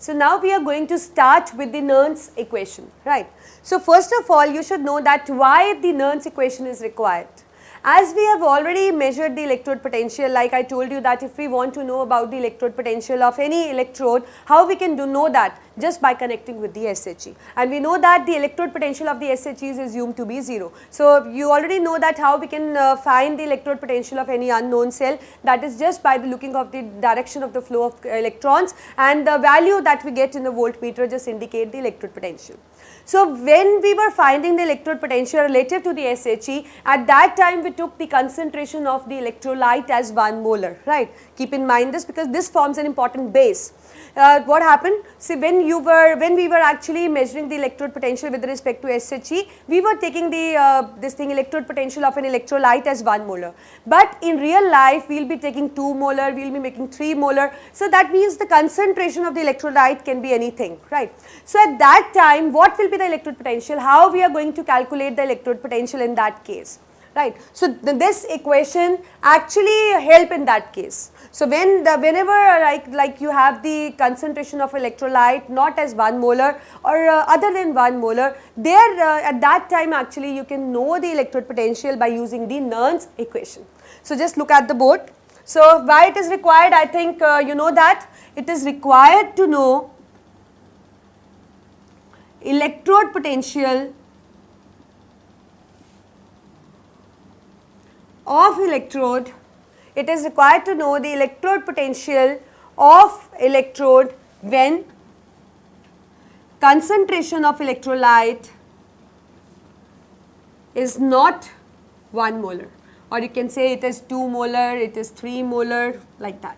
So now we are going to start with the Nernst equation, right. So first of all, you should know that why the Nernst equation is required. As we have already measured the electrode potential, like I told you that if we want to know about the electrode potential of any electrode, how we can know that? Just by connecting with the SHE. And we know that the electrode potential of the SHE is assumed to be 0. So you already know that how we can find the electrode potential of any unknown cell, that is just by the looking of the direction of the flow of electrons, and the value that we get in the voltmeter just indicate the electrode potential. So when we were finding the electrode potential relative to the SHE, at that time we took the concentration of the electrolyte as 1 molar, right. Keep in mind this because this forms an important base. What happened? See, when we were actually measuring the electrode potential with respect to SHE, we were taking the electrode potential of an electrolyte as 1 molar. But in real life, we will be taking 2 molar, we will be making 3 molar. So that means the concentration of the electrolyte can be anything, right. So at that time, what will be the electrode potential? How we are going to calculate the electrode potential in that case? Right. So this equation actually help in that case. So whenever like you have the concentration of electrolyte not as 1 molar or other than 1 molar, there at that time actually you can know the electrode potential by using the Nernst equation. So just look at the board. So why it is required? I think you know that it is required to know electrode potential of electrode. It is required to know the electrode potential of electrode when concentration of electrolyte is not 1 molar, or you can say it is 2 molar, it is 3 molar, like that.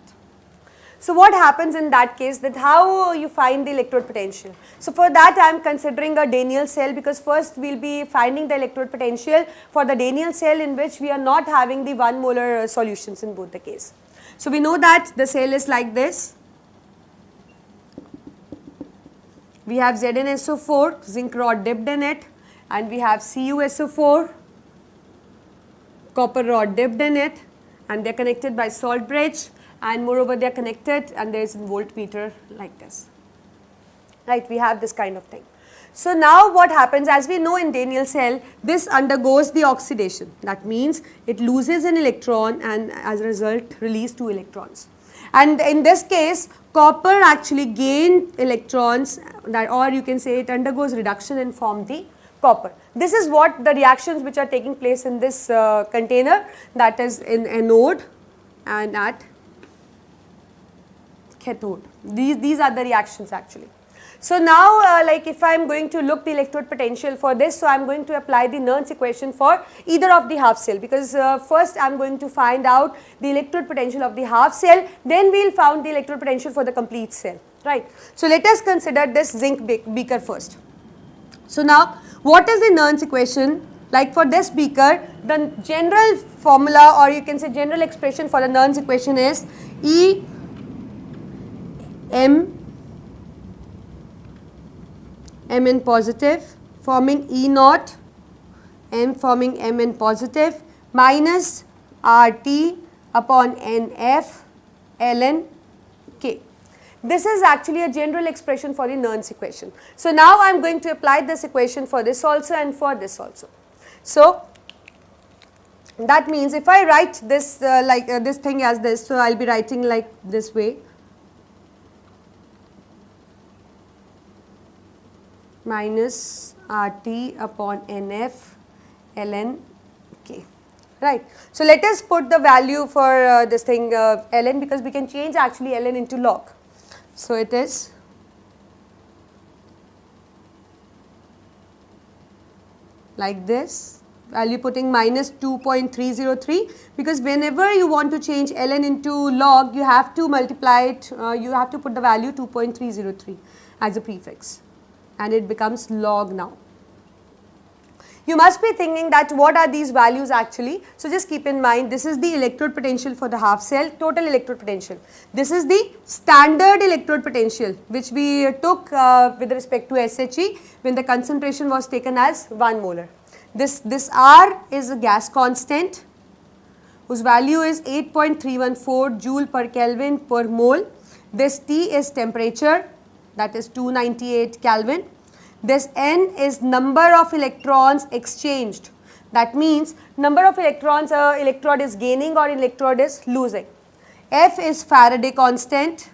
So what happens in that case, that how you find the electrode potential? So for that I am considering a Daniell cell, because first we will be finding the electrode potential for the Daniell cell in which we are not having the 1 molar solutions in both the case. So we know that the cell is like this. We have ZnSO4, zinc rod dipped in it, and we have CuSO4, copper rod dipped in it, and they are connected by salt bridge. And moreover they are connected and there is a voltmeter like this, right. We have this kind of thing. So now what happens, as we know in Daniell cell, this undergoes the oxidation. That means it loses an electron and as a result release 2 electrons. And in this case copper actually gained electrons, that, or you can say it undergoes reduction and form the copper. This is what the reactions which are taking place in this container, that is in anode and at cathode. These are the reactions actually. So now like if I am going to look the electrode potential for this, so I am going to apply the Nernst equation for either of the half cell, because first I am going to find out the electrode potential of the half cell, then we will find the electrode potential for the complete cell, right. So let us consider this zinc beaker first. So now what is the Nernst equation? Like for this beaker, the general formula, or you can say general expression for the Nernst equation is E M in positive forming E naught, M forming M in positive, minus RT upon NF ln K. This is actually a general expression for the Nernst equation. So now I am going to apply this equation for this also and for this also. So that means if I write this this thing as this, so I will be writing like this way, minus RT upon NF ln K, right. So let us put the value for this thing ln, because we can change actually ln into log. So it is like this, value putting minus 2.303, because whenever you want to change ln into log, you have to multiply it, you have to put the value 2.303 as a prefix, and it becomes log now. You must be thinking that what are these values actually. So just keep in mind, this is the electrode potential for the half cell, total electrode potential. This is the standard electrode potential which we took with respect to SHE when the concentration was taken as 1 molar. This R is a gas constant whose value is 8.314 joule per Kelvin per mole. This T is temperature, that is 298 Kelvin. This N is number of electrons exchanged. That means number of electrons electrode is gaining or electrode is losing. F is Faraday constant,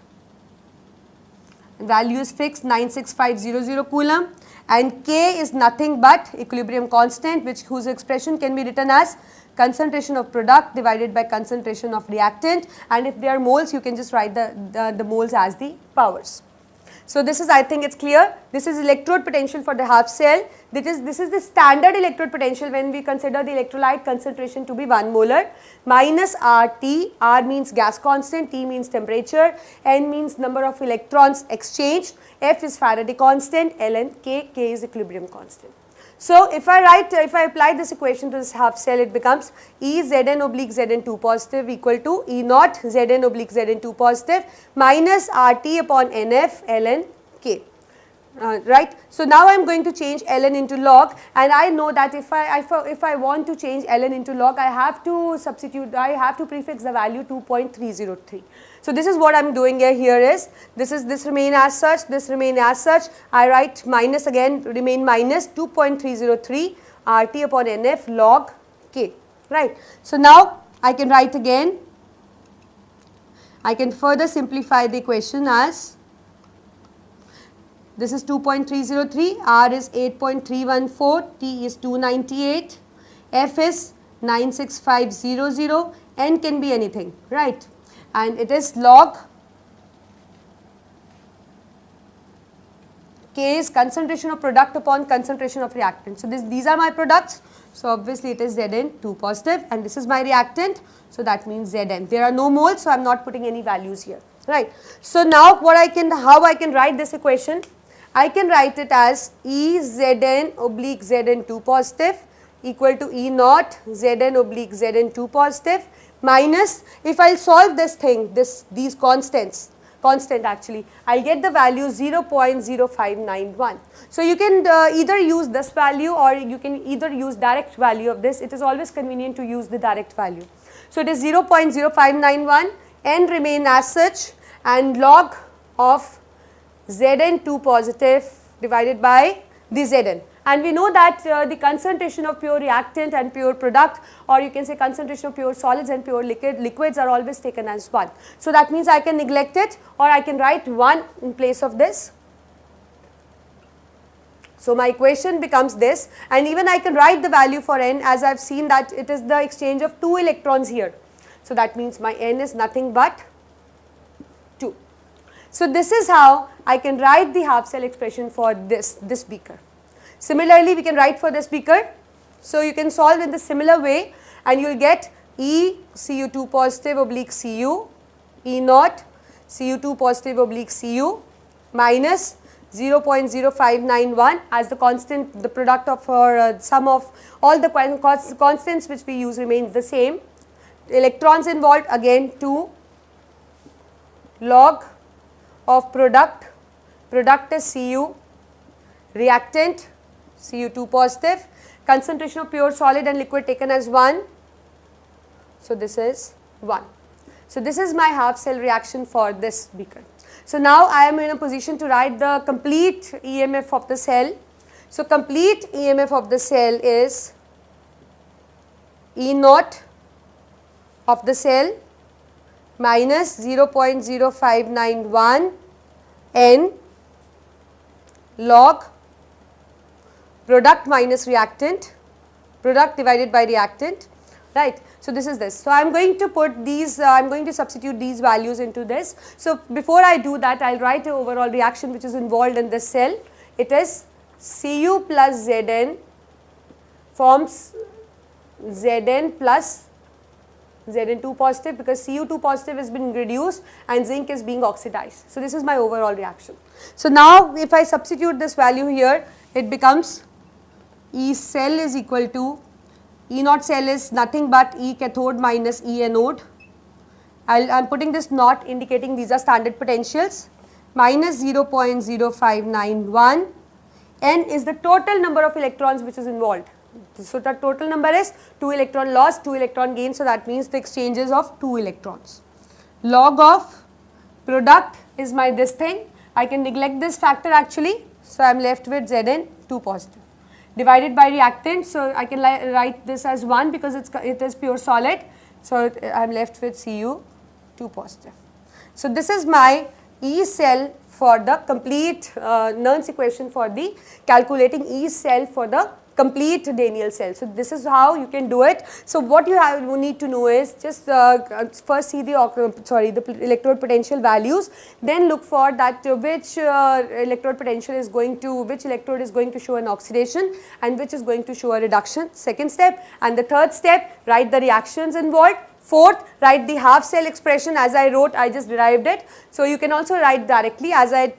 value is fixed 96500 coulomb, and K is nothing but equilibrium constant, whose expression can be written as concentration of product divided by concentration of reactant, and if they are moles you can just write the moles as the powers. So this is, I think it's clear, this is electrode potential for the half cell. This is the standard electrode potential when we consider the electrolyte concentration to be 1 molar, minus RT, R means gas constant, T means temperature, N means number of electrons exchanged, F is Faraday constant, Ln K, K is equilibrium constant. So if I apply this equation to this half cell, it becomes E Zn oblique Zn2 positive equal to E naught Zn oblique Zn2 positive minus RT upon Nf Ln K. Right. So now I am going to change ln into log, and I know that if I want to change ln into log, I have to prefix the value 2.303. So this is what I am doing here is, this remain as such, this remain as such, I write minus again, remain minus 2.303 RT upon Nf log K, right. So now I can write again, I can further simplify the equation as, this is 2.303, R is 8.314, T is 298, F is 96500, N can be anything, right, and it is log K is concentration of product upon concentration of reactant. So these are my products, so obviously it is Zn2 positive, and this is my reactant, so that means Zn. There are no moles, so I am not putting any values here, right. So now how I can write this equation, I can write it as E Zn oblique Zn2 positive equal to E naught Zn oblique Zn2 positive minus, if I will solve this thing, these constant actually, I will get the value 0.0591. So you can either use this value or you can either use direct value of this. It is always convenient to use the direct value. So it is 0.0591, N remain as such, and log of Zn2 positive divided by the Zn, and we know that the concentration of pure reactant and pure product, or you can say concentration of pure solids and pure liquids are always taken as 1. So that means I can neglect it, or I can write 1 in place of this. So my equation becomes this, and even I can write the value for N, as I have seen that it is the exchange of 2 electrons here. So that means my N is nothing but 2. So this is how I can write the half cell expression for this beaker. Similarly, we can write for this beaker. So you can solve in the similar way, and you will get E Cu2 positive oblique Cu, E naught Cu2 positive oblique Cu minus 0.0591 as the constant, the product of our sum of all the constants which we use remains the same. Electrons involved again 2 log of product is Cu, reactant Cu2 positive, concentration of pure solid and liquid taken as 1, so this is 1. So this is my half cell reaction for this beaker. So now I am in a position to write the complete EMF of the cell. So complete EMF of the cell is E naught of the cell minus 0.0591 N log product minus reactant, product divided by reactant, right. So this is this. So I am going to put these, I am going to substitute these values into this. So before I do that, I will write the overall reaction which is involved in this cell. It is Cu plus Zn forms Zn plus Zn2 positive, because Cu2 positive has been reduced and zinc is being oxidized. So this is my overall reaction. So now if I substitute this value here, it becomes E cell is equal to, E naught cell is nothing but E cathode minus E anode. I am putting this naught indicating these are standard potentials, minus 0.0591. N is the total number of electrons which is involved. So the total number is 2 electron loss, 2 electron gain, so that means the exchanges of 2 electrons. Log of product is my this thing, I can neglect this factor actually. So, I am left with Zn 2 positive divided by reactant. So, I can write this as 1 because it is pure solid. So, I am left with Cu 2 positive. So, this is my E cell for the complete Nernst equation for the calculating E cell for the complete Daniell cell. So, this is how you can do it. So, what you need to know is just first see the electrode potential values, then look for that which electrode potential is going to, which electrode is going to show an oxidation and which is going to show a reduction, second step, and the third step, write the reactions involved. Fourth, write the half cell expression as I wrote, I just derived it. So, you can also write directly as I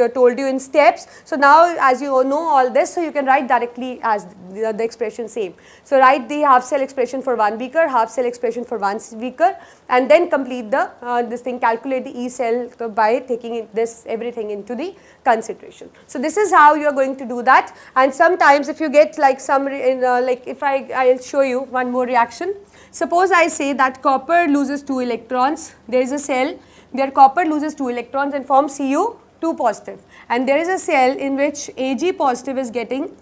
told you in steps. So, now as you know all this, so you can write directly as the expression same. So, write the half cell expression for 1 beaker, half cell expression for 1 beaker, and then complete the this thing, calculate the E cell by taking everything into the consideration. So, this is how you are going to do that. And sometimes if you get like some if I'll show you one more reaction. Suppose I say that copper loses 2 electrons, there is a cell where copper loses 2 electrons and forms Cu 2 positive, and there is a cell in which Ag positive is getting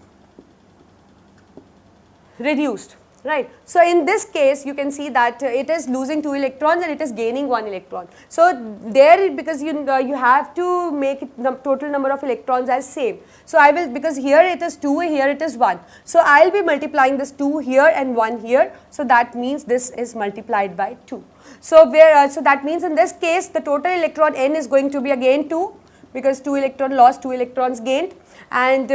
reduced, right. So, in this case you can see that it is losing 2 electrons and it is gaining 1 electron. So, there because you have to make the total number of electrons as same. So, I will, because here it is 2, here it is 1. So, I will be multiplying this 2 here and 1 here. So, that means this is multiplied by 2. So, so that means in this case the total electron n is going to be again 2 because 2 electron lost, 2 electrons gained, and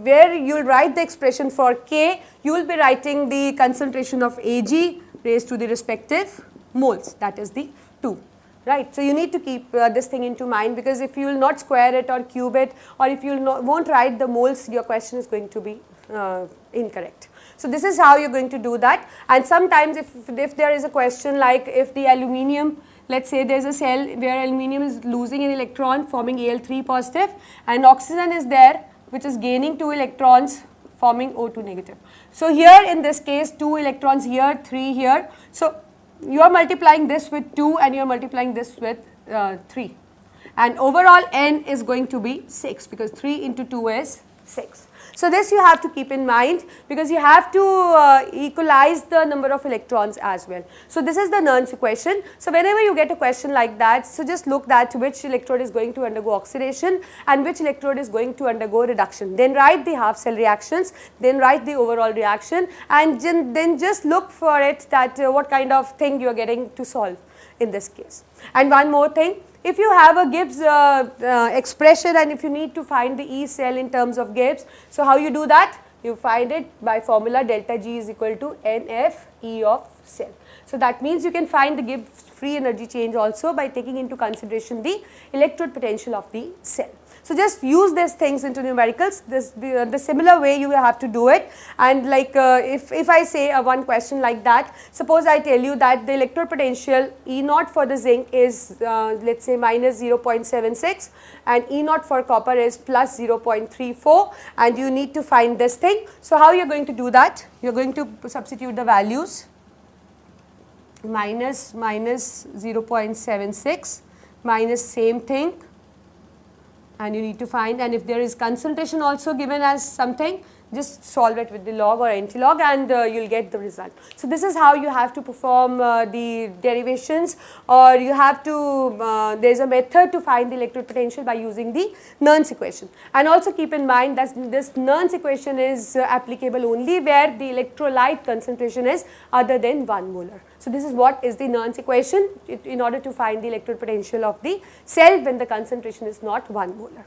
where you will write the expression for K, you will be writing the concentration of Ag raised to the respective moles, that is the 2. Right. So, you need to keep this thing into mind, because if you will not square it or cube it, or if you won't write the moles, your question is going to be incorrect. So, this is how you are going to do that. And sometimes if there is a question like if the aluminium, let us say there is a cell where aluminium is losing an electron forming Al3 positive and oxygen is there which is gaining 2 electrons forming O2 negative. So, here in this case 2 electrons here, 3 here. So, you are multiplying this with 2 and you are multiplying this with 3, and overall n is going to be 6 because 3 into 2 is 6. So, this you have to keep in mind because you have to equalize the number of electrons as well. So, this is the Nernst equation. So, whenever you get a question like that, so just look at which electrode is going to undergo oxidation and which electrode is going to undergo reduction. Then write the half cell reactions, then write the overall reaction, and then just look for it that what kind of thing you are getting to solve in this case. And one more thing, if you have a Gibbs expression and if you need to find the E cell in terms of Gibbs, so how you do that? You find it by formula delta G is equal to NF E of cell. So, that means you can find the Gibbs free energy change also by taking into consideration the electrode potential of the cell. So, just use these things into numericals, the similar way you have to do it. And like if I say one question like that, suppose I tell you that the electrode potential E naught for the zinc is let us say minus 0.76 and E naught for copper is plus 0.34, and you need to find this thing. So, how you are going to do that? You are going to substitute the values minus 0.76 minus same thing, and you need to find, and if there is concentration also given as something, just solve it with the log or anti-log and you will get the result. So, this is how you have to perform the derivations, or you have to, there is a method to find the electrode potential by using the Nernst equation. And also keep in mind that this Nernst equation is applicable only where the electrolyte concentration is other than 1 molar. So, this is what is the Nernst equation in order to find the electrode potential of the cell when the concentration is not 1 molar.